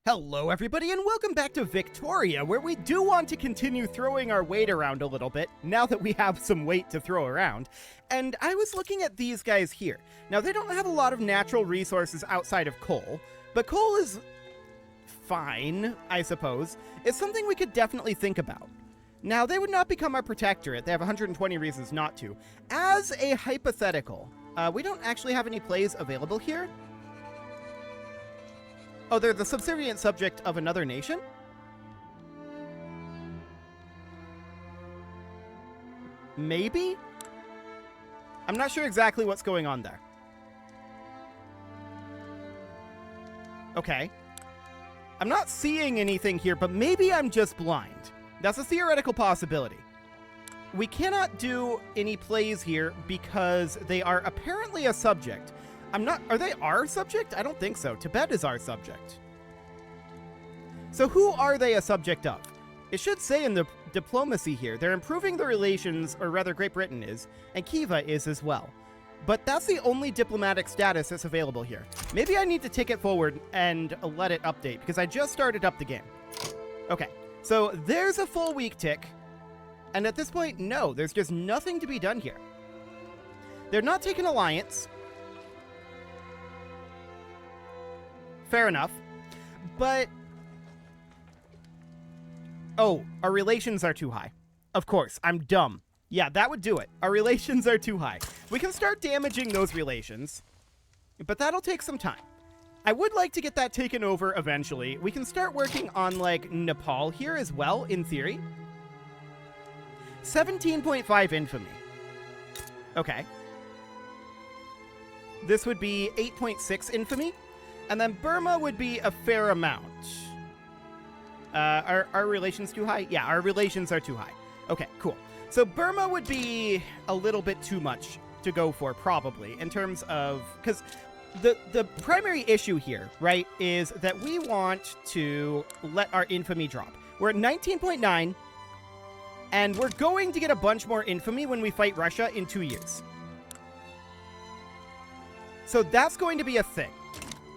Hello everybody and welcome back to Victoria, where we do want to continue throwing our weight around a little bit, now that we have some weight to throw around. And I was looking at these guys here. Now they don't have a lot of natural resources outside of coal, but coal is fine, I suppose. It's something we could definitely think about. Now they would not become our protectorate, they have 120 reasons not to. As a hypothetical, we don't actually have any plays available here. Oh, they're the subservient subject of another nation? Maybe? I'm not sure exactly what's going on there. Okay. I'm not seeing anything here, but maybe I'm just blind. That's a theoretical possibility. We cannot do any plays here because they are apparently a subject. Are they our subject? I don't think so. Tibet is our subject. So who are they a subject of? It should say in the diplomacy here, they're improving the relations, or rather Great Britain is, and Kiva is as well. But that's the only diplomatic status that's available here. Maybe I need to take it forward and let it update, because I just started up the game. Okay, so there's a full week tick, and at this point, no, there's just nothing to be done here. They're not taking alliance. Fair enough. But... oh, our relations are too high. Of course, I'm dumb. Yeah, that would do it. Our relations are too high. We can start damaging those relations, but that'll take some time. I would like to get that taken over eventually. We can start working on, like, Nepal here as well, in theory. 17.5 infamy. Okay. This would be 8.6 infamy. And then Burma would be a fair amount. Are our relations too high? Yeah, our relations are too high. Okay, cool. So Burma would be a little bit too much to go for, probably, in terms of... because the primary issue here, right, is that we want to let our infamy drop. We're at 19.9, and we're going to get a bunch more infamy when we fight Russia in 2 years. So that's going to be a thing.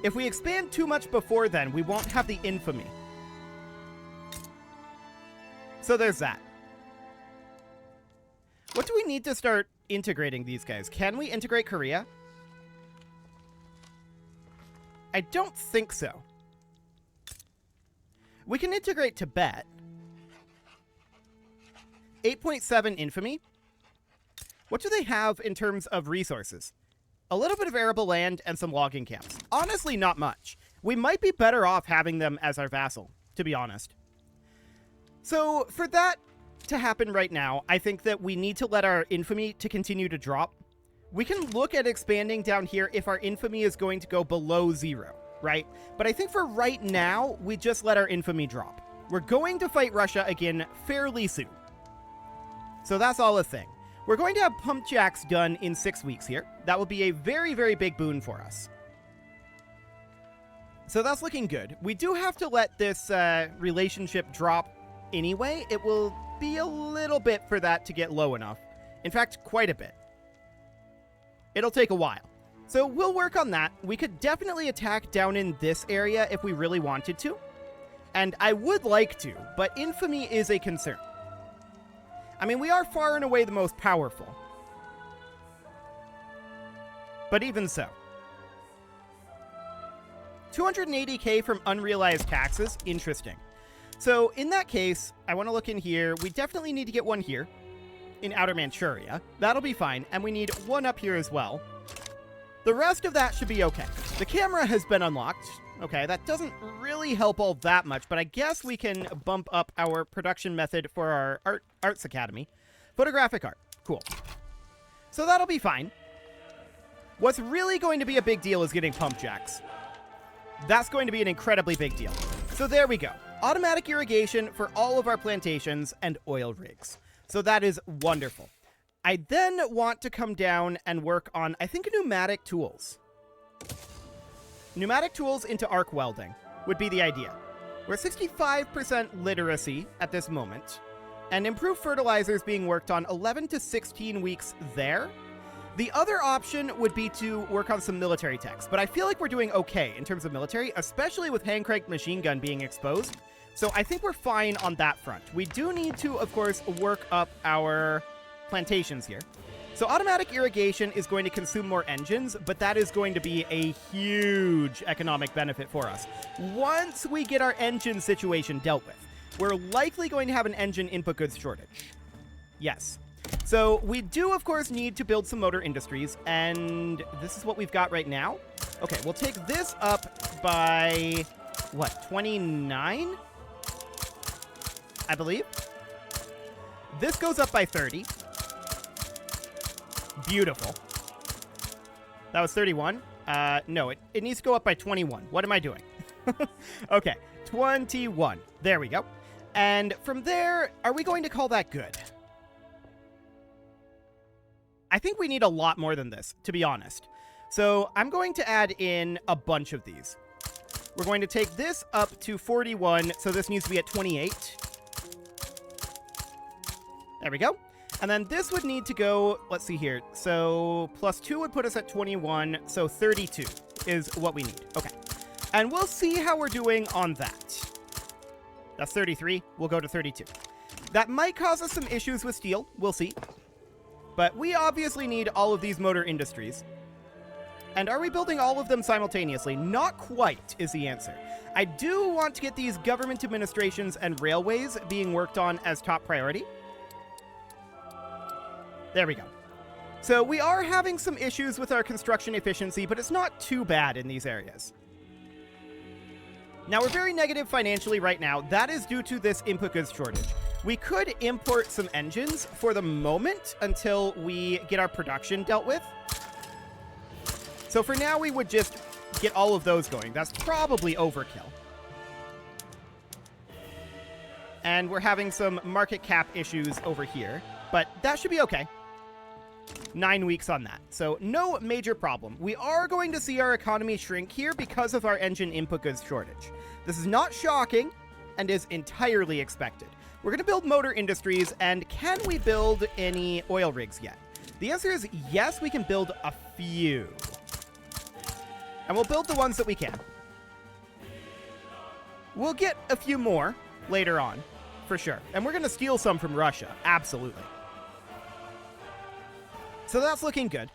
If we expand too much before then, we won't have the infamy. So there's that. What do we need to start integrating these guys? Can we integrate Korea? I don't think so. We can integrate Tibet. 8.7 infamy. What do they have in terms of resources? A little bit of arable land and some logging camps. Honestly, not much. We might be better off having them as our vassal, to be honest. So, for that to happen right now, I think that we need to let our infamy to continue to drop. We can look at expanding down here if our infamy is going to go below 0, right? But I think for right now, we just let our infamy drop. We're going to fight Russia again fairly soon. So that's all a thing. We're going to have pump jacks done in 6 weeks here. That will be a very, very big boon for us. So that's looking good. We do have to let this relationship drop anyway. It will be a little bit for that to get low enough. In fact, quite a bit. It'll take a while. So we'll work on that. We could definitely attack down in this area if we really wanted to. And I would like to, but infamy is a concern. I mean, we are far and away the most powerful. But even so. 280k from unrealized taxes. Interesting. So in that case, I want to look in here. We definitely need to get one here in Outer Manchuria. That'll be fine. And we need one up here as well. The rest of that should be okay. The camera has been unlocked. Okay, that doesn't really help all that much, but I guess we can bump up our production method for our arts academy. Photographic art. Cool. So that'll be fine. What's really going to be a big deal is getting pump jacks. That's going to be an incredibly big deal. So there we go. Automatic irrigation for all of our plantations and oil rigs. So that is wonderful. I then want to come down and work on, I think, pneumatic tools. Pneumatic tools into arc welding would be the idea. We're 65% literacy at this moment, and improved fertilizers being worked on 11 to 16 weeks there. The other option would be to work on some military techs, but I feel like we're doing okay in terms of military, especially with hand-cranked machine gun being exposed. So I think we're fine on that front. We do need to, of course, work up our plantations here. So automatic irrigation is going to consume more engines, but that is going to be a huge economic benefit for us. Once we get our engine situation dealt with, we're likely going to have an engine input goods shortage. Yes. So we do, of course, need to build some motor industries, and this is what we've got right now. Okay, we'll take this up by, what, 29? I believe. This goes up by 30. Beautiful. That was 31. No, it needs to go up by 21. What am I doing? Okay, 21. There we go. And from there, are we going to call that good? I think we need a lot more than this, to be honest. So I'm going to add in a bunch of these. We're going to take this up to 41, so this needs to be at 28. There we go. And then this would need to go, let's see here. So plus 2 would put us at 21, so 32 is what we need. Okay. And we'll see how we're doing on that. That's 33. We'll go to 32. That might cause us some issues with steel. We'll see. But we obviously need all of these motor industries. And are we building all of them simultaneously? Not quite is the answer. I do want to get these government administrations and railways being worked on as top priority. There we go. So we are having some issues with our construction efficiency, but it's not too bad in these areas. Now, we're very negative financially right now. That is due to this input goods shortage. We could import some engines for the moment until we get our production dealt with. So for now, we would just get all of those going. That's probably overkill. And we're having some market cap issues over here, but that should be okay. 9 weeks on that. So no major problem. We are going to see our economy shrink here because of our engine input goods shortage. This is not shocking and is entirely expected. We're going to build motor industries, and can we build any oil rigs yet? The answer is yes, we can build a few. And we'll build the ones that we can. We'll get a few more later on, for sure. And we're going to steal some from Russia, absolutely. So that's looking good.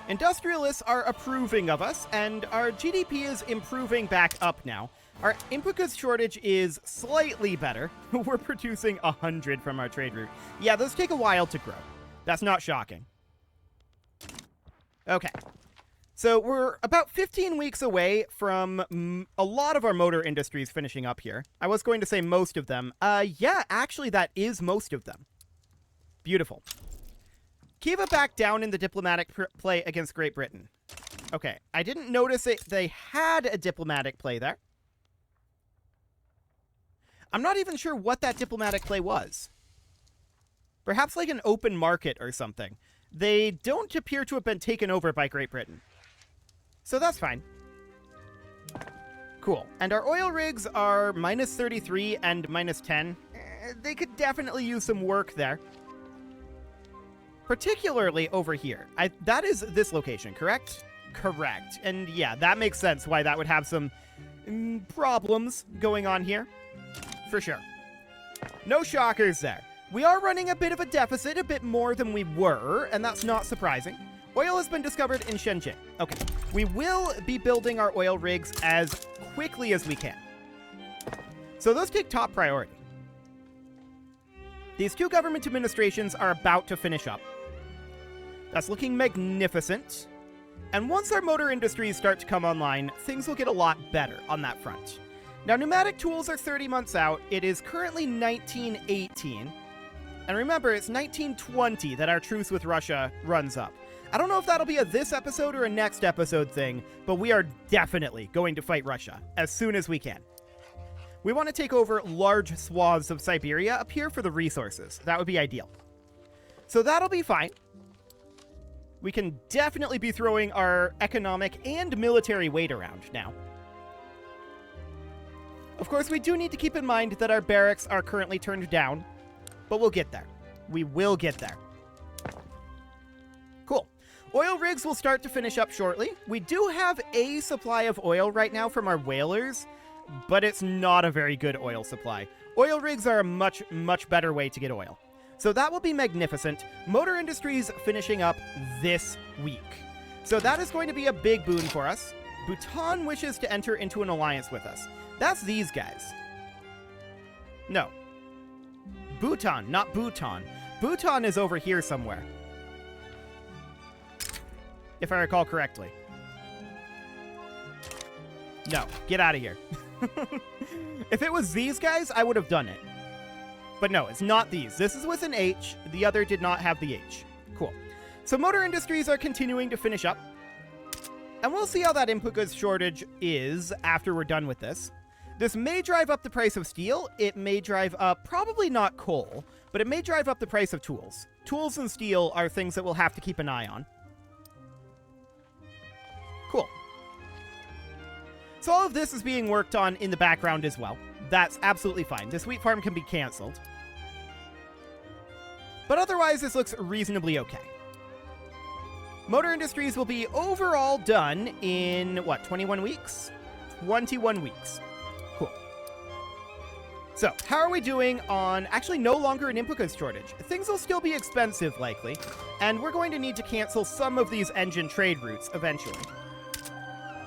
Industrialists are approving of us, and our GDP is improving back up now. Our input goods shortage is slightly better. We're producing 100 from our trade route. Yeah, those take a while to grow. That's not shocking. Okay. So we're about 15 weeks away from a lot of our motor industries finishing up here. I was going to say most of them. Yeah, actually that is most of them. Beautiful. Kiva back down in the diplomatic play against Great Britain. Okay, I didn't notice they had a diplomatic play there. I'm not even sure what that diplomatic play was. Perhaps like an open market or something. They don't appear to have been taken over by Great Britain. So that's fine. Cool. And our oil rigs are minus 33 and minus 10. They could definitely use some work there. Particularly over here. That is this location, correct? Correct. And yeah, that makes sense why that would have some problems going on here. For sure. No shockers there. We are running a bit of a deficit, a bit more than we were, and that's not surprising. Oil has been discovered in Shenzhen. Okay. We will be building our oil rigs as quickly as we can. So those take top priority. These two government administrations are about to finish up. That's looking magnificent. And once our motor industries start to come online, things will get a lot better on that front. Now, pneumatic tools are 30 months out. It is currently 1918. And remember, it's 1920 that our truce with Russia runs up. I don't know if that'll be a this episode or a next episode thing, but we are definitely going to fight Russia as soon as we can. We want to take over large swaths of Siberia up here for the resources. That would be ideal. So that'll be fine. We can definitely be throwing our economic and military weight around now. Of course, we do need to keep in mind that our barracks are currently turned down, but we'll get there. We will get there. Cool. Oil rigs will start to finish up shortly. We do have a supply of oil right now from our whalers, but it's not a very good oil supply. Oil rigs are a much, much better way to get oil. So that will be magnificent. Motor industries finishing up this week. So that is going to be a big boon for us. Bhutan wishes to enter into an alliance with us. That's these guys. No. Bhutan, not Bhutan. Bhutan is over here somewhere, if I recall correctly. No, get out of here. If it was these guys, I would have done it. But no, it's not these. This is with an H. The other did not have the H. Cool. So motor industries are continuing to finish up. And we'll see how that input goods shortage is after we're done with this. This may drive up the price of steel. It may drive up, probably not coal, but it may drive up the price of tools. Tools and steel are things that we'll have to keep an eye on. Cool. So all of this is being worked on in the background as well. That's absolutely fine. This wheat farm can be canceled. But otherwise, this looks reasonably okay. Motor industries will be overall done in, what, 21 weeks? 21 weeks. Cool. So, how are we doing on actually no longer an input goods shortage? Things will still be expensive, likely, and we're going to need to cancel some of these engine trade routes eventually.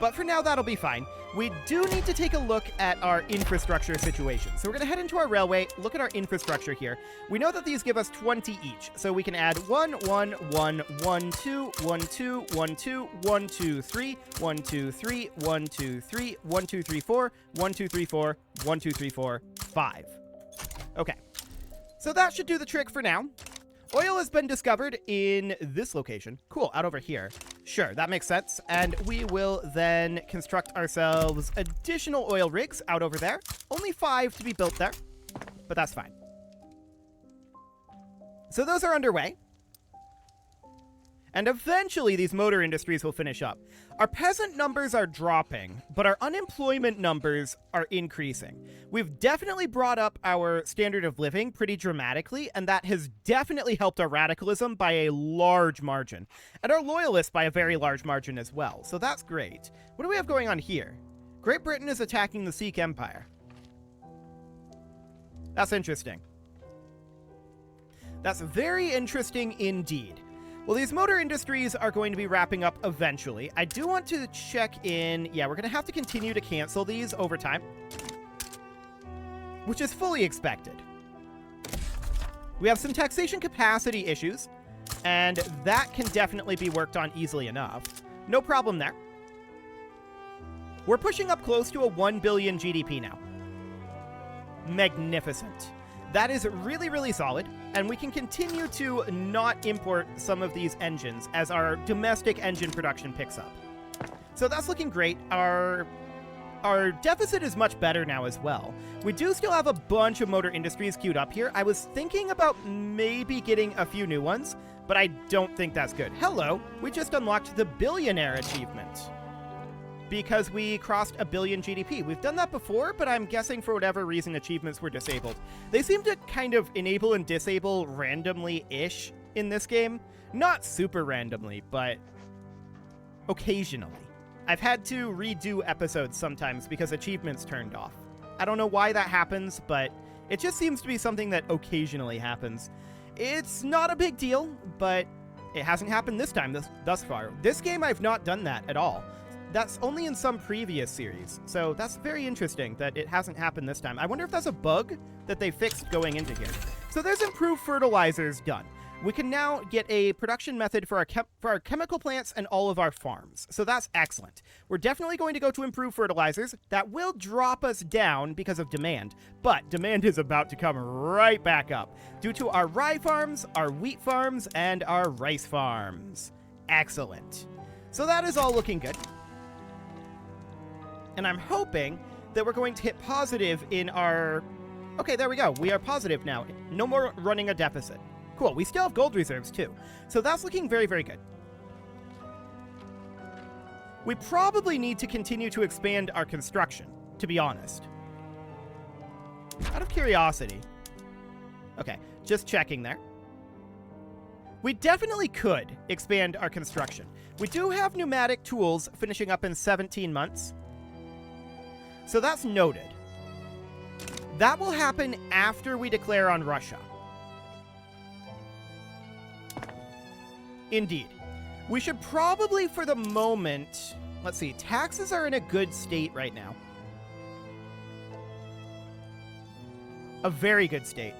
But for now, that'll be fine. We do need to take a look at our infrastructure situation. So we're going to head into our railway, look at our infrastructure here. We know that these give us 20 each, so we can add 1, 1, 1, 1, 2, 1, 2, 1, 2, 1, 2, 3, 1, 2, 3, 1, 2, 3, 1, 2, 3, 4, 1, 2, 3, 4, 1, 2, 3, 4, 5. Okay, so that should do the trick for now. Oil has been discovered in this location. Cool, out over here. Sure, that makes sense. And we will then construct ourselves additional oil rigs out over there. Only 5 to be built there, but that's fine. So those are underway. And eventually these motor industries will finish up. Our peasant numbers are dropping, but our unemployment numbers are increasing. We've definitely brought up our standard of living pretty dramatically, and that has definitely helped our radicalism by a large margin. And our loyalists by a very large margin as well, so that's great. What do we have going on here? Great Britain is attacking the Sikh Empire. That's interesting. That's very interesting indeed. Well, these motor industries are going to be wrapping up eventually. I do want to check in. Yeah, we're going to have to continue to cancel these over time, which is fully expected. We have some taxation capacity issues, and that can definitely be worked on easily enough. No problem there. We're pushing up close to a 1 billion GDP now. Magnificent. That is really, really solid, and we can continue to not import some of these engines as our domestic engine production picks up. So that's looking great. Our deficit is much better now as well. We do still have a bunch of motor industries queued up here. I was thinking about maybe getting a few new ones, but I don't think that's good. Hello, we just unlocked the billionaire achievement because we crossed a billion GDP. We've done that before, but I'm guessing for whatever reason achievements were disabled. They seem to kind of enable and disable randomly-ish in this game. Not super randomly, but occasionally. I've had to redo episodes sometimes because achievements turned off. I don't know why that happens, but it just seems to be something that occasionally happens. It's not a big deal, but it hasn't happened this time thus far. This game, I've not done that at all. That's only in some previous series, so that's very interesting that it hasn't happened this time. I wonder if that's a bug that they fixed going into here. So there's improved fertilizers done. We can now get a production method for our chemical plants and all of our farms, so that's excellent. We're definitely going to go to improved fertilizers. That will drop us down because of demand, but demand is about to come right back up due to our rye farms, our wheat farms, and our rice farms. Excellent. So that is all looking good. And I'm hoping that we're going to hit positive in our... Okay, there we go. We are positive now. No more running a deficit. Cool. We still have gold reserves, too. So that's looking very, very good. We probably need to continue to expand our construction, to be honest. Out of curiosity. Okay, just checking there. We definitely could expand our construction. We do have pneumatic tools finishing up in 17 months. So that's noted. That will happen after we declare on Russia. Indeed. We should probably, for the moment... Let's see. Taxes are in a good state right now. A very good state.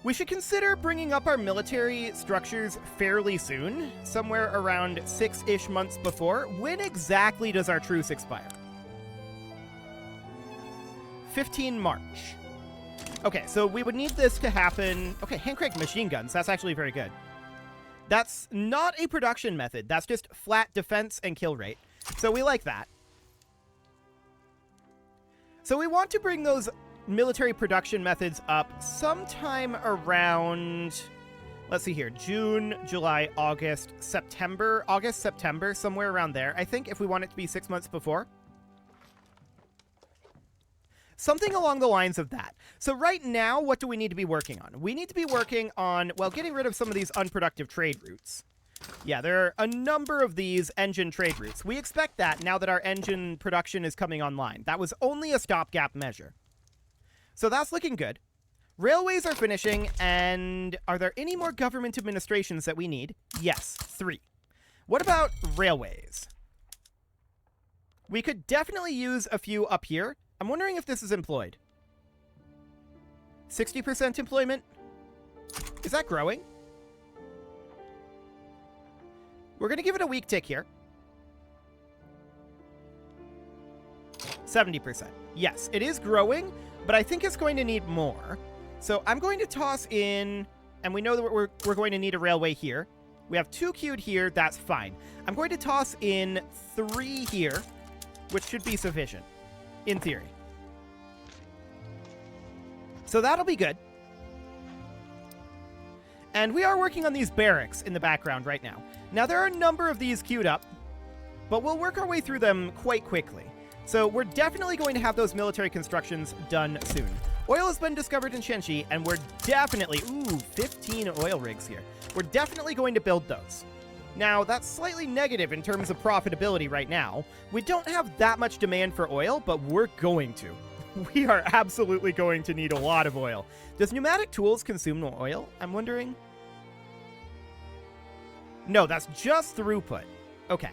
We should consider bringing up our military structures fairly soon, somewhere around 6-ish months before. When exactly does our truce expire? 15 March. Okay, so we would need this to happen... Okay, hand-crank machine guns. That's actually very good. That's not a production method. That's just flat defense and kill rate. So we like that. So we want to bring those military production methods up sometime around, let's see here, June, July, August, September, somewhere around there. I think if we want it to be 6 months before. Something along the lines of that. So right now, what do we need to be working on? We need to be working on, well, getting rid of some of these unproductive trade routes. Yeah, there are a number of these engine trade routes. We expect that now that our engine production is coming online. That was only a stopgap measure. So that's looking good. Railways are finishing, and are there any more government administrations that we need? Yes, 3. What about railways? We could definitely use a few up here. I'm wondering if this is employed. 60% employment? Is that growing? We're going to give it a weak tick here. 70%. Yes, it is growing, but I think it's going to need more. So I'm going to toss in, and we know that we're going to need a railway here. We have 2 queued here. That's fine. I'm going to toss in 3 here, which should be sufficient. In theory. So that'll be good. And we are working on these barracks in the background right now. Now, there are a number of these queued up, but we'll work our way through them quite quickly. So we're definitely going to have those military constructions done soon. Oil has been discovered in Shenxi, and we're definitely... Ooh, 15 oil rigs here. We're definitely going to build those. Now, that's slightly negative in terms of profitability right now. We don't have that much demand for oil, but we're going to. We are absolutely going to need a lot of oil. Does pneumatic tools consume no oil? I'm wondering. No, that's just throughput. Okay.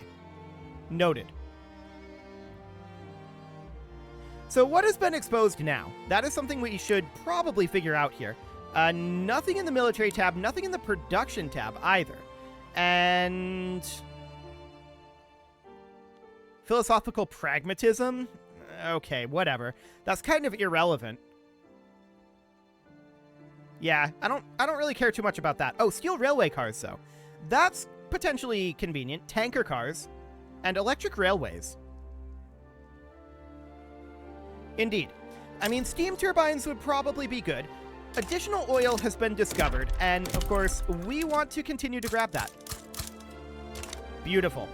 Noted. So what has been exposed now? That is something we should probably figure out here. Nothing in the military tab, nothing in the production tab either. And philosophical pragmatism? Okay, whatever. That's kind of irrelevant. Yeah, I don't really care too much about that. Oh, steel railway cars, though. That's potentially convenient. Tanker cars and electric railways. Indeed. I mean, steam turbines would probably be good. Additional oil has been discovered, and of course, we want to continue to grab that. Beautiful.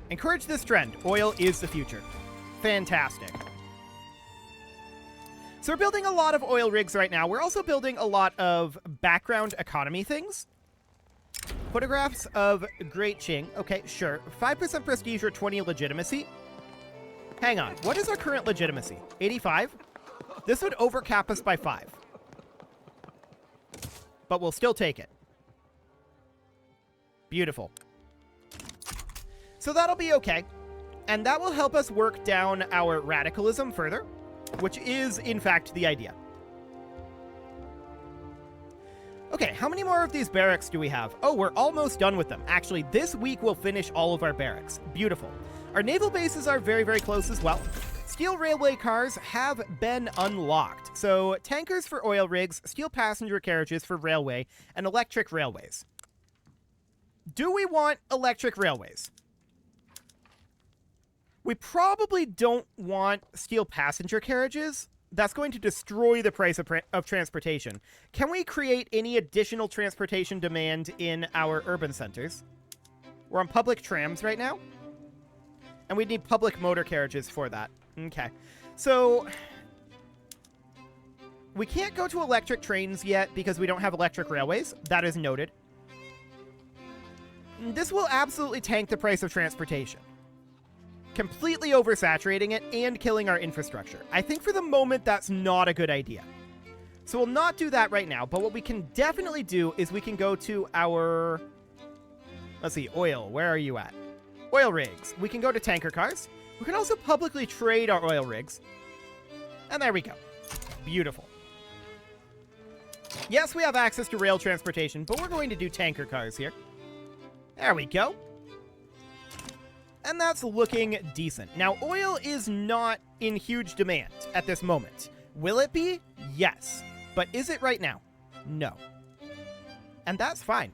Encourage this trend. Oil is the future. Fantastic. So we're building a lot of oil rigs right now. We're also building a lot of background economy things. Photographs of Great Qing. Okay, sure. 5% prestige or 20 legitimacy. Hang on. What is our current legitimacy? 85? This would overcap us by 5. But we'll still take it. Beautiful. So that'll be okay. And that will help us work down our radicalism further, which is, in fact, the idea. Okay, how many more of these barracks do we have? Oh, we're almost done with them. Actually, this week we'll finish all of our barracks. Beautiful. Our naval bases are very, very close as well. Steel railway cars have been unlocked. So tankers for oil rigs, steel passenger carriages for railway, and electric railways. Do we want electric railways? We probably don't want steel passenger carriages. That's going to destroy the price of transportation. Can we create any additional transportation demand in our urban centers? We're on public trams right now. And we need public motor carriages for that. Okay. So We can't go to electric trains yet because we don't have electric railways. That is noted. This will absolutely tank the price of transportation, completely oversaturating it and killing our infrastructure. I think for the moment that's not a good idea. So we'll not do that right now, but what we can definitely do is we can go to our, let's see, oil. Where are you at? Oil rigs. We can go to tanker cars. We can also publicly trade our oil rigs. And there we go. Beautiful. Yes, we have access to rail transportation, but we're going to do tanker cars here. There we go. And that's looking decent. Now, oil is not in huge demand at this moment. Will it be? Yes. But is it right now? No. And that's fine.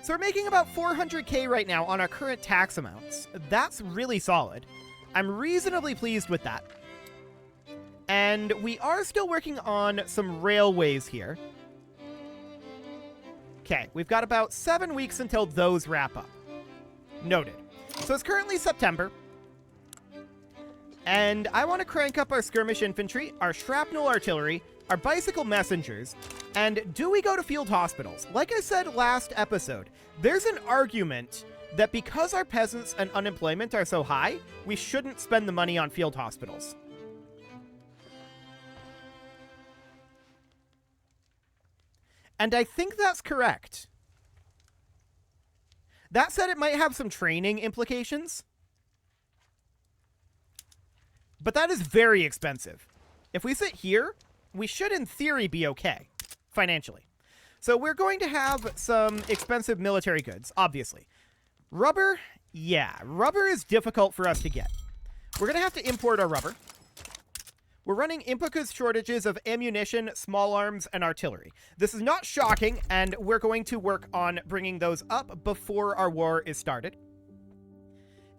So we're making about 400k right now on our current tax amounts. That's really solid. I'm reasonably pleased with that. And we are still working on some railways here. Okay, we've got about 7 weeks until those wrap up. Noted. So it's currently September. And I want to crank up our skirmish infantry, our shrapnel artillery, our bicycle messengers, and do we go to field hospitals? Like I said last episode, there's an argument that because our peasants and unemployment are so high, we shouldn't spend the money on field hospitals. And I think that's correct. That said, it might have some training implications. But that is very expensive. If we sit here, we should in theory be okay financially. So we're going to have some expensive military goods, obviously. Rubber, yeah, rubber is difficult for us to get. We're going to have to import our rubber. We're running input goods shortages of ammunition, small arms, and artillery. This is not shocking, and we're going to work on bringing those up before our war is started.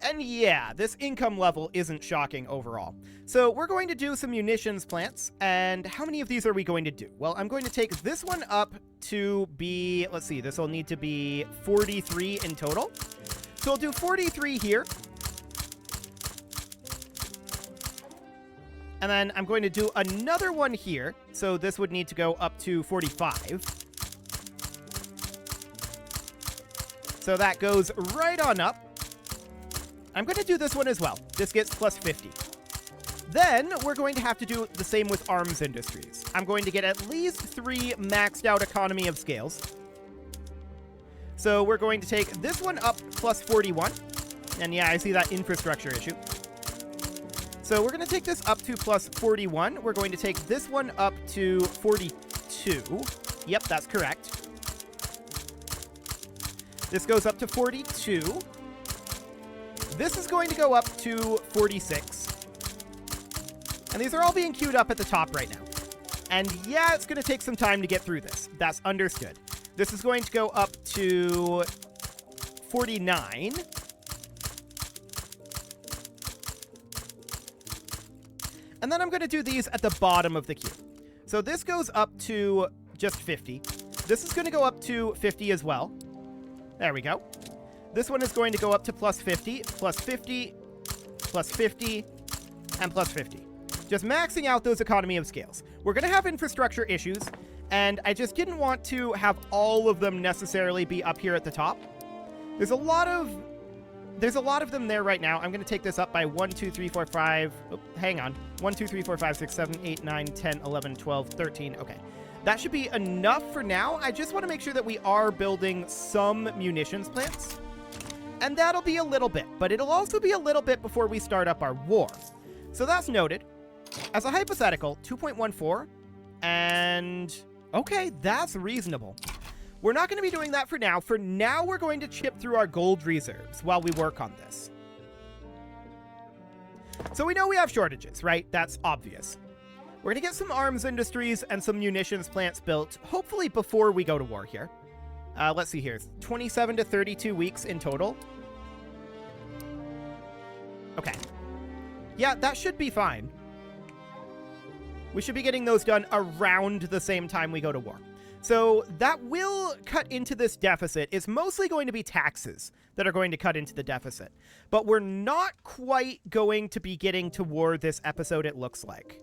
And yeah, this income level isn't shocking overall. So we're going to do some munitions plants, and how many of these are we going to do? Well, I'm going to take this one up to be, let's see, this will need to be 43 in total. So we'll do 43 here. And then I'm going to do another one here. So this would need to go up to 45. So that goes right on up. I'm going to do this one as well. This gets plus 50. Then we're going to have to do the same with arms industries. I'm going to get at least 3 maxed out economy of scales. So we're going to take this one up plus 41. And yeah, I see that infrastructure issue. So we're going to take this up to plus 41. We're going to take this one up to 42. Yep, that's correct. This goes up to 42. This is going to go up to 46. And these are all being queued up at the top right now. And yeah, it's going to take some time to get through this. That's understood. This is going to go up to 49. And then I'm going to do these at the bottom of the queue. So this goes up to just 50. This is going to go up to 50 as well. There we go. This one is going to go up to plus 50, plus 50, plus 50, and plus 50. Just maxing out those economy of scales. We're going to have infrastructure issues, and I just didn't want to have all of them necessarily be up here at the top. There's a lot of them there right now. I'm going to take this up by 1, 2, 3, 4, 5. Oh, hang on. 1, 2, 3, 4, 5, 6, 7, 8, 9, 10, 11, 12, 13. Okay. That should be enough for now. I just want to make sure that we are building some munitions plants. And that'll be a little bit. But it'll also be a little bit before we start up our war. So that's noted. As a hypothetical, 2.14. And okay, that's reasonable. We're not going to be doing that for now. For now, we're going to chip through our gold reserves while we work on this. So we know we have shortages, right? That's obvious. We're going to get some arms industries and some munitions plants built, hopefully before we go to war here. Let's see here. 27 to 32 weeks in total. Okay. Yeah, that should be fine. We should be getting those done around the same time we go to war. So that will cut into this deficit. It's mostly going to be taxes that are going to cut into the deficit. But we're not quite going to be getting to war this episode, it looks like.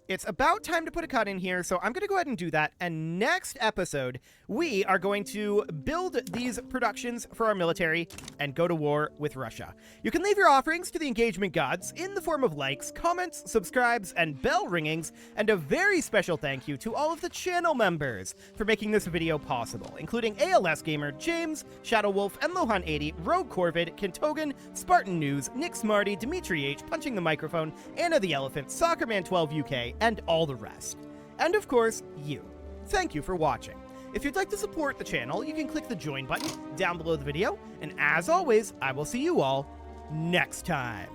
It's about time to put a cut in here, so I'm going to go ahead and do that. And next episode, we are going to build these productions for our military and go to war with Russia. You can leave your offerings to the engagement gods in the form of likes, comments, subscribes, and bell ringings. And a very special thank you to all of the channel members for making this video possible, including ALS Gamer, James, Shadow Wolf, and Lohan80, Rogue Corvid, Kintogan, Spartan News, Nick Smarty, Dimitri H, Punching the Microphone, Anna the Elephant, Soccerman12 UK, and all the rest. And of course, you. Thank you for watching. If you'd like to support the channel, you can click the join button down below the video, and as always, I will see you all next time.